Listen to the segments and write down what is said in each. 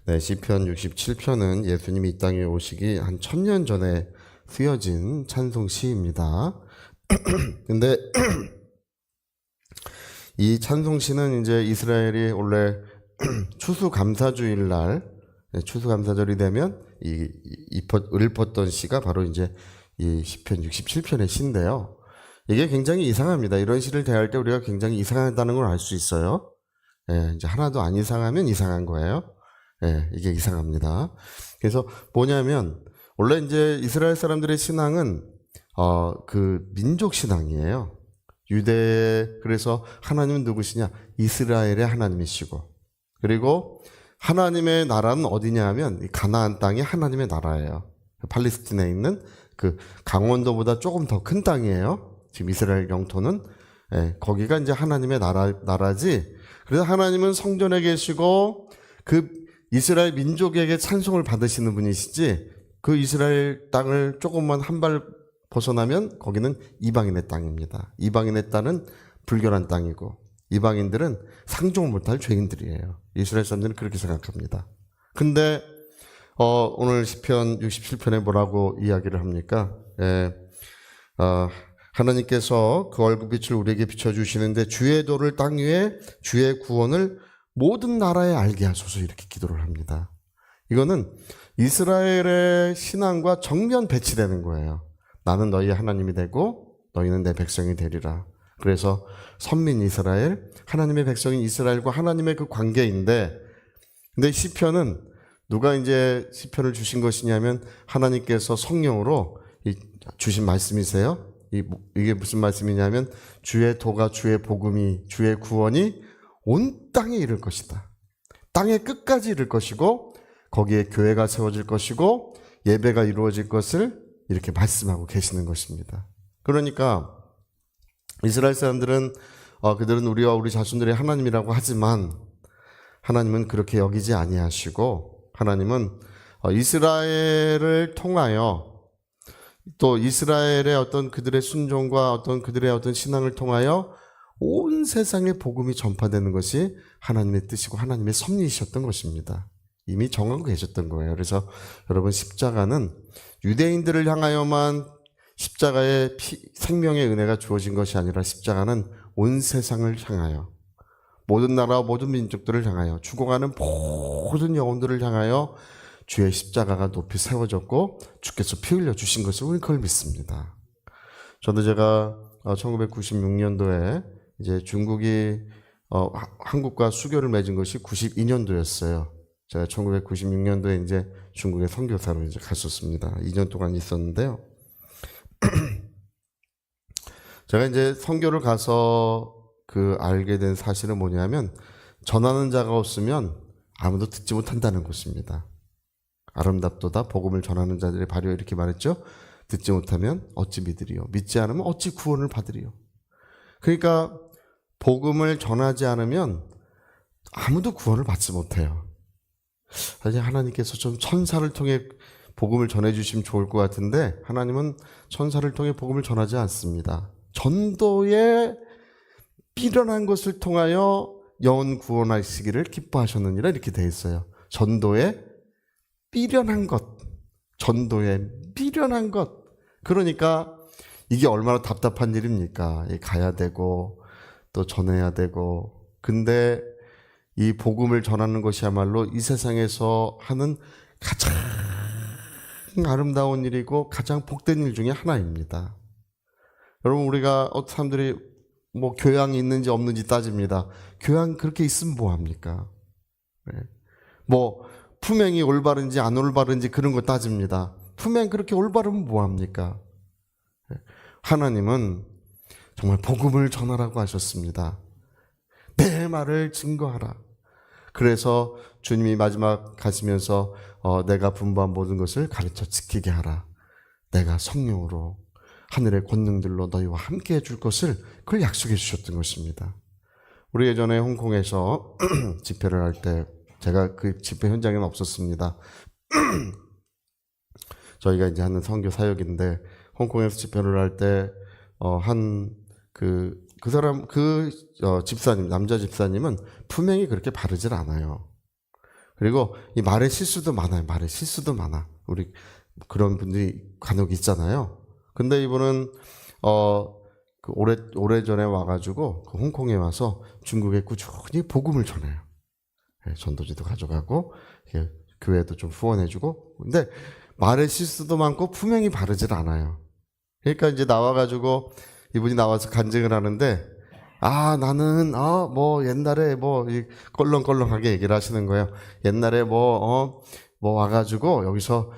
네, 시편 67편은 예수님이 이 땅에 오시기 한 1000년 전에 쓰여진 찬송 시입니다. 근데 이 찬송 시는 이제 이스라엘이 원래 추수감사주일 날, 추수감사절이 되면 을 벗던 시가 바로 이제 이 시편 67편의 시인데요. 이게 굉장히 이상합니다. 이런 시를 대할 때 우리가 굉장히 이상하다는 걸 알 수 있어요. 예, 이제 하나도 안 이상하면 이상한 거예요. 예, 이게 이상합니다. 그래서 뭐냐면, 원래 이제 이스라엘 사람들의 신앙은, 그 민족 신앙이에요. 그래서 하나님은 누구시냐? 이스라엘의 하나님이시고, 그리고 하나님의 나라는 어디냐 하면, 가나안 땅이 하나님의 나라예요. 팔레스틴에 있는 그 강원도보다 조금 더 큰 땅이에요. 지금 이스라엘 영토는. 예, 거기가 이제 하나님의 나라지. 그래서 하나님은 성전에 계시고, 그 이스라엘 민족에게 찬송을 받으시는 분이시지, 그 이스라엘 땅을 조금만 한 발 벗어나면 거기는 이방인의 땅입니다. 이방인의 땅은 불결한 땅이고, 이방인들은 상종을 못할 죄인들이에요. 이스라엘 사람들은 그렇게 생각합니다. 근데 오늘 시편 67편에 뭐라고 이야기를 합니까? 하나님께서 그 얼굴빛을 우리에게 비춰주시는데 주의 도를 땅 위에 주의 구원을 모든 나라에 알게 하소서, 이렇게 기도를 합니다. 이거는 이스라엘의 신앙과 정면 배치되는 거예요. 나는 너희의 하나님이 되고 너희는 내 백성이 되리라. 그래서 선민 이스라엘, 하나님의 백성인 이스라엘과 하나님의 그 관계인데, 근데 시편은 누가 이제 시편을 주신 것이냐면 하나님께서 성령으로 주신 말씀이세요. 이게 무슨 말씀이냐면 주의 도가, 주의 복음이, 주의 구원이 온 땅에 이를 것이다. 땅의 끝까지 이를 것이고 거기에 교회가 세워질 것이고 예배가 이루어질 것을 이렇게 말씀하고 계시는 것입니다. 그러니까 이스라엘 사람들은 그들은 우리와 우리 자손들의 하나님이라고 하지만 하나님은 그렇게 여기지 아니하시고, 하나님은 이스라엘을 통하여, 또 이스라엘의 어떤 그들의 순종과 어떤 그들의 어떤 신앙을 통하여 온 세상에 복음이 전파되는 것이 하나님의 뜻이고 하나님의 섭리이셨던 것입니다. 이미 정하고 계셨던 거예요. 그래서 여러분, 십자가는 유대인들을 향하여만 십자가의 생명의 은혜가 주어진 것이 아니라 십자가는 온 세상을 향하여, 모든 나라와 모든 민족들을 향하여, 죽어가는 모든 영혼들을 향하여 주의 십자가가 높이 세워졌고 주께서 피 흘려 주신 것을 우리는 그걸 믿습니다. 저도 제가 1996년도에 이제 중국이 한국과 수교를 맺은 것이 92년도였어요. 제가 1996년도에 이제 중국에 선교사로 이제 갔었습니다. 2년 동안 있었는데요. 제가 이제 선교를 가서 알게 된 사실은 뭐냐면, 전하는 자가 없으면 아무도 듣지 못한다는 것입니다. 아름답도다 복음을 전하는 자들의 발효, 이렇게 말했죠. 듣지 못하면 어찌 믿으리요, 믿지 않으면 어찌 구원을 받으리요. 그러니까 복음을 전하지 않으면 아무도 구원을 받지 못해요. 사실 하나님께서 좀 천사를 통해 복음을 전해주시면 좋을 것 같은데, 하나님은 천사를 통해 복음을 전하지 않습니다. 전도에 미련한 것을 통하여 영혼 구원하시기를 기뻐하셨느니라, 이렇게 되어 있어요. 전도에 미련한 것, 전도에 미련한 것. 그러니까 이게 얼마나 답답한 일입니까? 가야 되고 또 전해야 되고. 근데 이 복음을 전하는 것이야말로 이 세상에서 하는 가장 아름다운 일이고 가장 복된 일 중에 하나입니다. 여러분, 우리가 사람들이 뭐 교양이 있는지 없는지 따집니다. 교양 그렇게 있으면 뭐합니까? 뭐 품행이 올바른지 안 올바른지 그런 거 따집니다. 품행 그렇게 올바르면 뭐합니까? 하나님은 정말 복음을 전하라고 하셨습니다. 내 말을 증거하라. 그래서 주님이 마지막 가시면서 내가 분부한 모든 것을 가르쳐 지키게 하라. 내가 성령으로 하늘의 권능들로 너희와 함께 해줄 것을, 그걸 약속해 주셨던 것입니다. 우리 예전에 홍콩에서 집회를 할 때, 제가 그 집회 현장에는 없었습니다. 저희가 이제 하는 선교 사역인데, 홍콩에서 집회를 할 때 집사님, 남자 집사님은 품행이 그렇게 바르질 않아요. 그리고 이 말의 실수도 많아요. 말의 실수도 많아. 우리 그런 분들이 간혹 있잖아요. 근데 이분은 그 오래전에 와가지고 그 홍콩에 와서 중국에 꾸준히 복음을 전해요. 전도지도 가져가고 교회도 좀 후원해주고. 근데 말의 실수도 많고 품행이 바르질 않아요. 그러니까 이제 나와가지고 이분이 나와서 간증을 하는데, 나는 뭐 옛날에 뭐 껄렁껄렁하게 얘기를 하시는 거예요. 옛날에 뭐 와가지고 여기서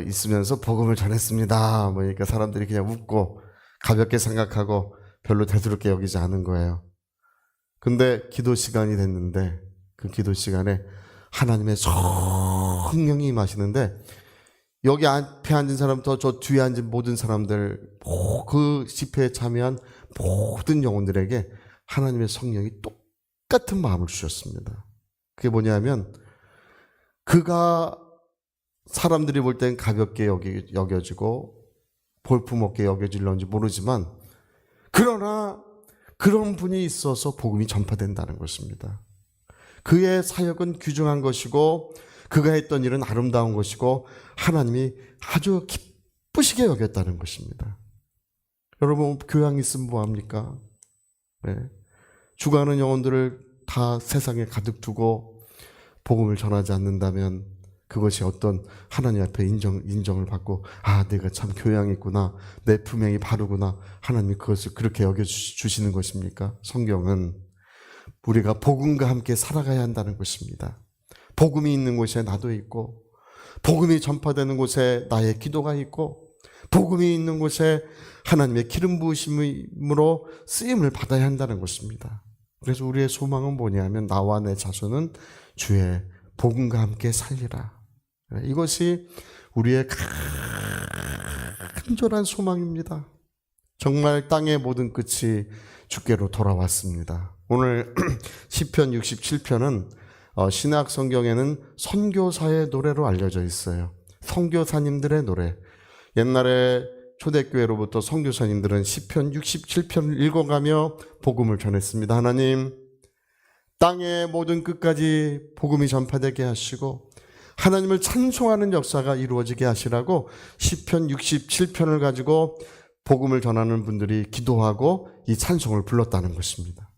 있으면서 복음을 전했습니다. 뭐 그러니까 사람들이 그냥 웃고 가볍게 생각하고 별로 대수롭게 여기지 않은 거예요. 근데 기도 시간이 됐는데 그 기도 시간에 하나님의 성령이 임하시는데, 여기 앞에 앉은 사람부터 저 뒤에 앉은 모든 사람들, 그 집회에 참여한 모든 영혼들에게 하나님의 성령이 똑같은 마음을 주셨습니다. 그게 뭐냐면, 그가 사람들이 볼 땐 가볍게 여겨지고 볼품없게 여겨질런지 모르지만, 그러나 그런 분이 있어서 복음이 전파된다는 것입니다. 그의 사역은 귀중한 것이고 그가 했던 일은 아름다운 것이고 하나님이 아주 기쁘시게 여겼다는 것입니다. 여러분, 교양 있으면 뭐합니까? 네. 죽어가는 영혼들을 다 세상에 가득 두고 복음을 전하지 않는다면 그것이 어떤 하나님 앞에 인정을 받고, 내가 참 교양이 있구나, 내 품행이 바르구나, 하나님이 그것을 그렇게 여겨주시는 것입니까? 성경은 우리가 복음과 함께 살아가야 한다는 것입니다. 복음이 있는 곳에 나도 있고, 복음이 전파되는 곳에 나의 기도가 있고, 복음이 있는 곳에 하나님의 기름 부으심으로 쓰임을 받아야 한다는 것입니다. 그래서 우리의 소망은 뭐냐면, 나와 내 자손은 주의 복음과 함께 살리라. 이것이 우리의 간절한 소망입니다. 정말 땅의 모든 끝이 주께로 돌아왔습니다. 오늘 시편 67편은 신약 성경에는 선교사의 노래로 알려져 있어요. 선교사님들의 노래. 옛날에 초대교회로부터 선교사님들은 시편 67편을 읽어가며 복음을 전했습니다. 하나님, 땅의 모든 끝까지 복음이 전파되게 하시고 하나님을 찬송하는 역사가 이루어지게 하시라고 시편 67편을 가지고 복음을 전하는 분들이 기도하고 이 찬송을 불렀다는 것입니다.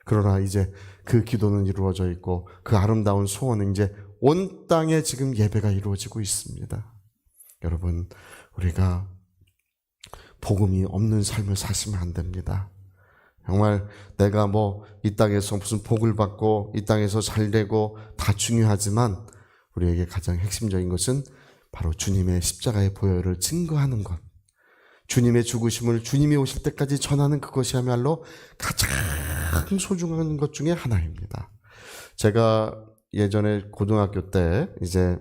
그러나 이제 그 기도는 이루어져 있고 그 아름다운 소원은 이제 온 땅에 지금 예배가 이루어지고 있습니다. 여러분, 우리가 복음이 없는 삶을 사시면 안 됩니다. 정말 내가 뭐 이 땅에서 무슨 복을 받고 이 땅에서 잘 되고 다 중요하지만 우리에게 가장 핵심적인 것은 바로 주님의 십자가의 보혈을 증거하는 것, 주님의 죽으심을 주님이 오실 때까지 전하는 그것이야말로 가장 소중한 것 중에 하나입니다. 제가 예전에 고등학교 때 이제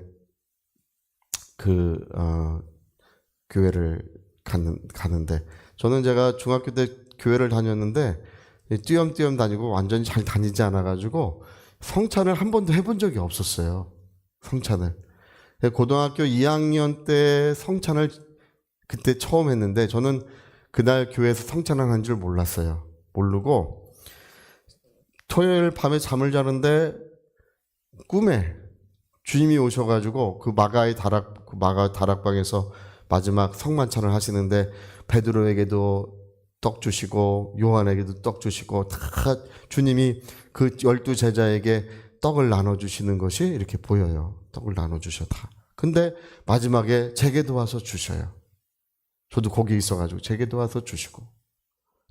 교회를 가는데, 저는 제가 중학교 때 교회를 다녔는데 띄엄띄엄 다니고 완전히 잘 다니지 않아가지고 성찬을 한 번도 해본 적이 없었어요. 성찬을. 고등학교 2학년 때 성찬을 그때 처음 했는데, 저는 그날 교회에서 성찬을 한 줄 몰랐어요. 모르고 토요일 밤에 잠을 자는데 꿈에 주님이 오셔가지고 그 마가 다락방에서 마지막 성만찬을 하시는데 베드로에게도 떡 주시고 요한에게도 떡 주시고 다 주님이 그 12제자에게 떡을 나눠주시는 것이 이렇게 보여요. 떡을 나눠주셔 다. 근데 마지막에 제게도 와서 주셔요. 저도 거기 있어가지고 제게도 와서 주시고,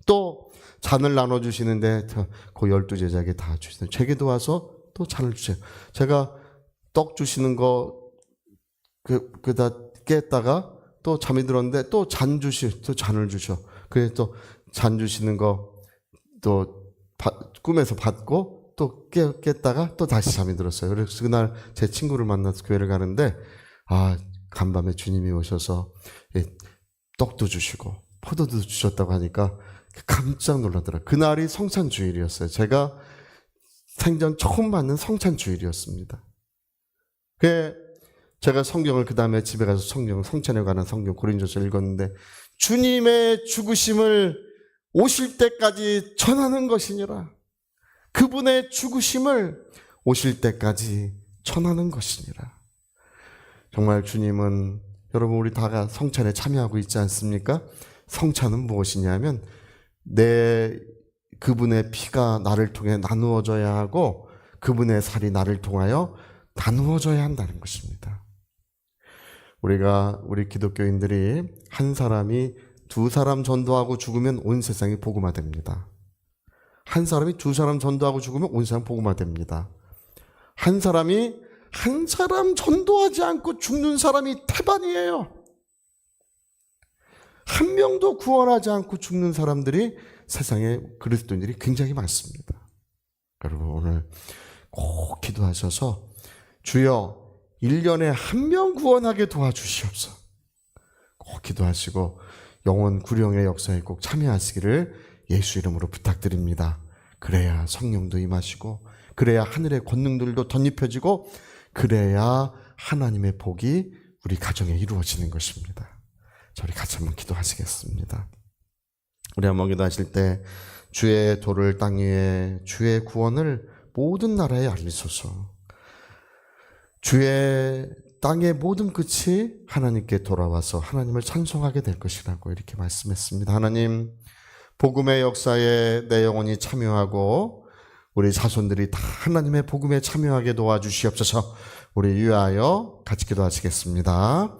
또 잔을 나눠주시는데 그 12제자에게 다 주시는데 제게도 와서 또 잔을 주세요. 제가 떡 주시는 거 그다 깼다가 또 잠이 들었는데 또 잔을 주셔. 그래서 또 잔 주시는 거 또 꿈에서 받고 또 깼다가 또 다시 잠이 들었어요. 그래서 그날 제 친구를 만나서 교회를 가는데, 간밤에 주님이 오셔서 떡도 주시고 포도도 주셨다고 하니까 깜짝 놀라더라고요. 그날이 성찬주일이었어요. 제가 생전 처음 맞는 성찬주일이었습니다. 제가 성경을 그 다음에 집에 가서 성찬에 관한 성경 고린도서 읽었는데, 주님의 죽으심을 오실 때까지 전하는 것이니라. 그분의 죽으심을 오실 때까지 전하는 것이니라. 정말 주님은 여러분 우리 다가 성찬에 참여하고 있지 않습니까? 성찬은 무엇이냐면 그분의 피가 나를 통해 나누어져야 하고 그분의 살이 나를 통하여 나누어져야 한다는 것입니다. 우리 기독교인들이 한 사람이 두 사람 전도하고 죽으면 온 세상이 복음화됩니다. 한 사람이 두 사람 전도하고 죽으면 온 세상 복음화됩니다. 한 사람이 한 사람 전도하지 않고 죽는 사람이 태반이에요. 한 명도 구원하지 않고 죽는 사람들이 세상에 그리스도인들이 굉장히 많습니다. 여러분 오늘 꼭 기도하셔서 주여 1년에 한 명 구원하게 도와주시옵소서. 꼭 기도하시고 영원 구령의 역사에 꼭 참여하시기를 예수 이름으로 부탁드립니다. 그래야 성령도 임하시고 그래야 하늘의 권능들도 덧입혀지고 그래야 하나님의 복이 우리 가정에 이루어지는 것입니다. 저희 같이 한번 기도하시겠습니다. 우리 한번 기도하실 때 주의 도를 땅 위에 주의 구원을 모든 나라에 알리소서. 주의 땅의 모든 끝이 하나님께 돌아와서 하나님을 찬송하게 될 것이라고 이렇게 말씀했습니다. 하나님, 복음의 역사에 내 영혼이 참여하고 우리 자손들이 다 하나님의 복음에 참여하게 도와주시옵소서. 우리 위하여 같이 기도하시겠습니다.